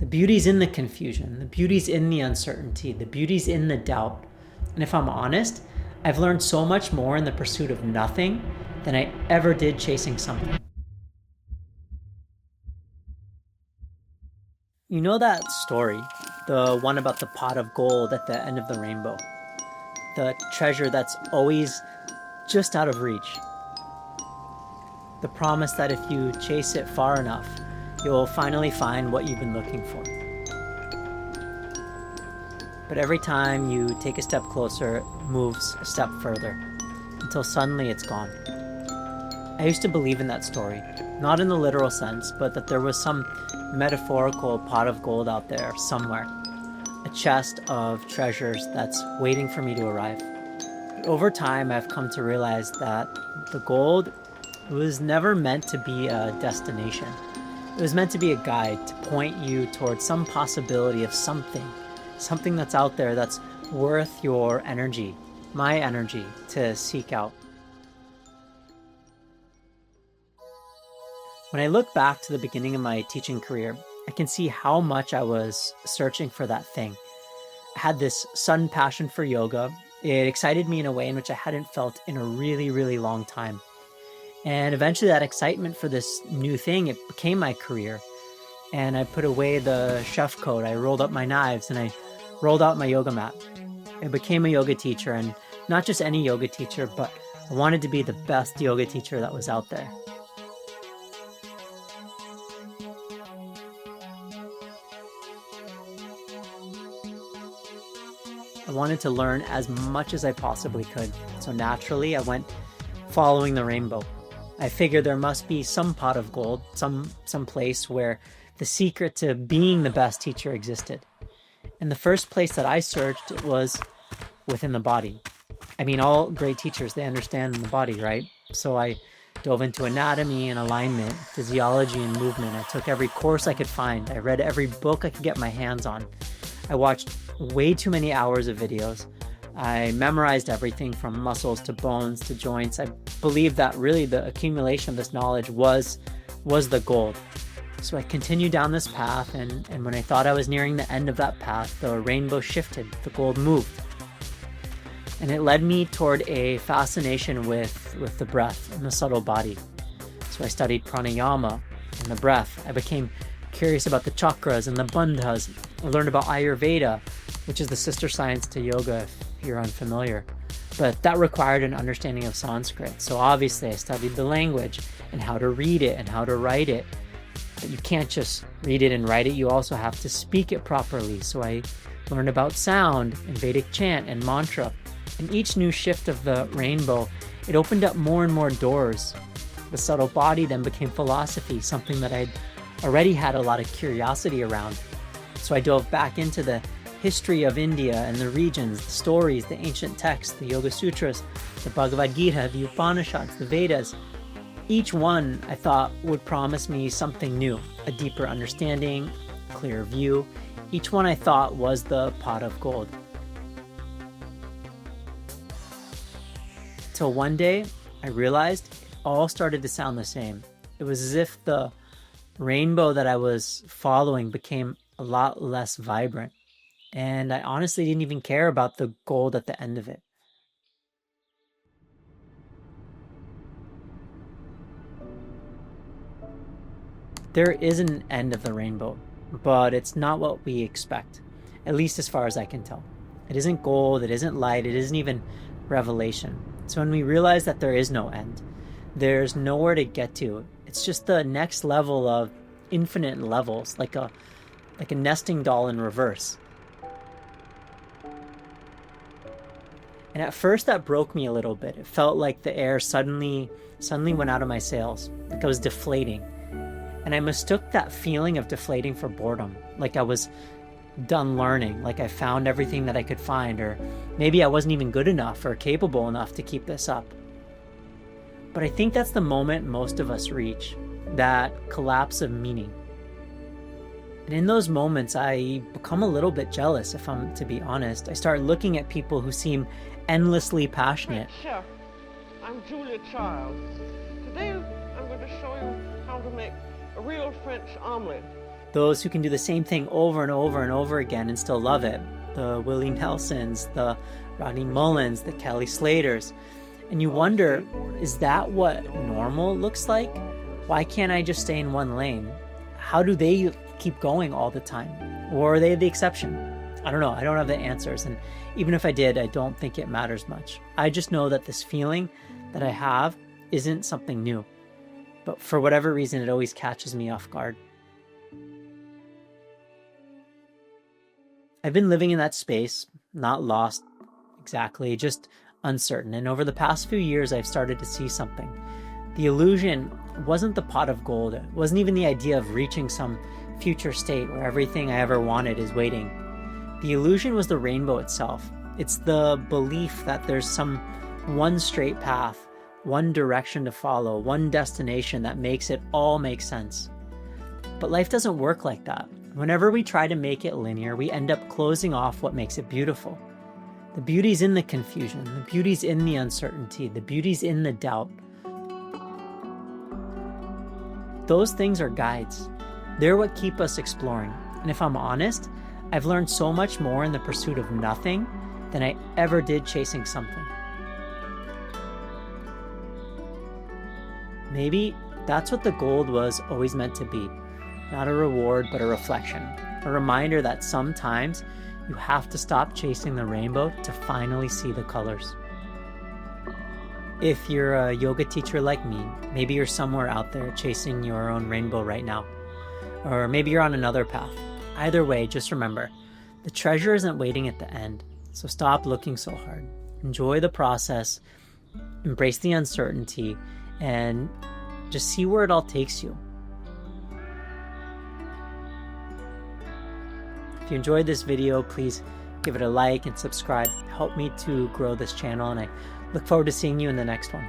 beauty's in the confusion, the beauty's in the uncertainty, the beauty's in the doubt. And if I'm honest, I've learned so much more in the pursuit of nothing than I ever did chasing something. You know that story, the one about the pot of gold at the end of the rainbow? The treasure that's always just out of reach. The promise that if you chase it far enough, you'll finally find what you've been looking for. But every time you take a step closer, it moves a step further, until suddenly it's gone. I used to believe in that story, not in the literal sense, but that there was some metaphorical pot of gold out there somewhere, a chest of treasures that's waiting for me to arrive. But over time, I've come to realize that the gold was never meant to be a destination. It was meant to be a guide to point you towards some possibility of something that's out there that's worth your energy, my energy, to seek out. When I look back to the beginning of my teaching career, I can see how much I was searching for that thing. I had this sudden passion for yoga. It excited me in a way in which I hadn't felt in a really, really long time. And eventually that excitement for this new thing, it became my career. And I put away the chef coat, I rolled up my knives, and I rolled out my yoga mat. I became a yoga teacher, and not just any yoga teacher, but I wanted to be the best yoga teacher that was out there. I wanted to learn as much as I possibly could. So naturally, I went following the rainbow. I figured there must be some pot of gold, some place where the secret to being the best teacher existed. And the first place that I searched was within the body. I mean, all great teachers, they understand the body, right? So I dove into anatomy and alignment, physiology and movement. I took every course I could find. I read every book I could get my hands on. I watched way too many hours of videos. I memorized everything from muscles to bones to joints. I believed that really the accumulation of this knowledge was the gold. So I continued down this path, and when I thought I was nearing the end of that path, the rainbow shifted, the gold moved. And it led me toward a fascination with the breath and the subtle body. So I studied pranayama and the breath. I became curious about the chakras and the bandhas. I learned about Ayurveda, which is the sister science to yoga if you're unfamiliar. But that required an understanding of Sanskrit. So obviously I studied the language and how to read it and how to write it. But you can't just read it and write it, you also have to speak it properly. So I learned about sound and Vedic chant and mantra. And each new shift of the rainbow, it opened up more and more doors. The subtle body then became philosophy, something that I'd already had a lot of curiosity around. So I dove back into the history of India and the regions, the stories, the ancient texts, the Yoga Sutras, the Bhagavad Gita, the Upanishads, the Vedas. Each one, I thought, would promise me something new, a deeper understanding, a clearer view. Each one I thought was the pot of gold. Till one day, I realized it all started to sound the same. It was as if the rainbow that I was following became a lot less vibrant. And I honestly didn't even care about the gold at the end of it. There is an end of the rainbow, but it's not what we expect, at least as far as I can tell. It isn't gold, it isn't light, it isn't even revelation. So when we realize that there is no end, there's nowhere to get to. It's just the next level of infinite levels, like a nesting doll in reverse. And at first that broke me a little bit. It felt like the air suddenly went out of my sails, like I was deflating. And I mistook that feeling of deflating for boredom, like I was done learning, like I found everything that I could find, or maybe I wasn't even good enough or capable enough to keep this up. But I think that's the moment most of us reach, that collapse of meaning. And in those moments, I become a little bit jealous, if I'm to be honest. I start looking at people who seem endlessly passionate. Chef, I'm Julia Childs. Today I'm going to show you how to make a real French omelet. those who can do the same thing over and over and over again and still love it. The Willie Nelsons, the Rodney Mullins, the Kelly Slaters. And you wonder, is that what normal looks like? Why can't I just stay in one lane? How do they keep going all the time? Or are they the exception? I don't know. I don't have the answers. And even if I did, I don't think it matters much. I just know that this feeling that I have isn't something new. But for whatever reason, it always catches me off guard. I've been living in that space, not lost exactly, just uncertain. And over the past few years, I've started to see something. The illusion wasn't the pot of gold. It wasn't even the idea of reaching some future state where everything I ever wanted is waiting. The illusion was the rainbow itself. It's the belief that there's some one straight path, one direction to follow, one destination that makes it all make sense. But life doesn't work like that. Whenever we try to make it linear, we end up closing off what makes it beautiful. The beauty's in the confusion. The beauty's in the uncertainty. The beauty's in the doubt. Those things are guides. They're what keep us exploring. And if I'm honest, I've learned so much more in the pursuit of nothing than I ever did chasing something. Maybe that's what the gold was always meant to be. Not a reward, but a reflection. A reminder that sometimes you have to stop chasing the rainbow to finally see the colors. If you're a yoga teacher like me, maybe you're somewhere out there chasing your own rainbow right now. Or maybe you're on another path. Either way, just remember, the treasure isn't waiting at the end. So stop looking so hard. Enjoy the process, embrace the uncertainty, and just see where it all takes you. If you enjoyed this video, please give it a like and subscribe. Help me to grow this channel, and I look forward to seeing you in the next one.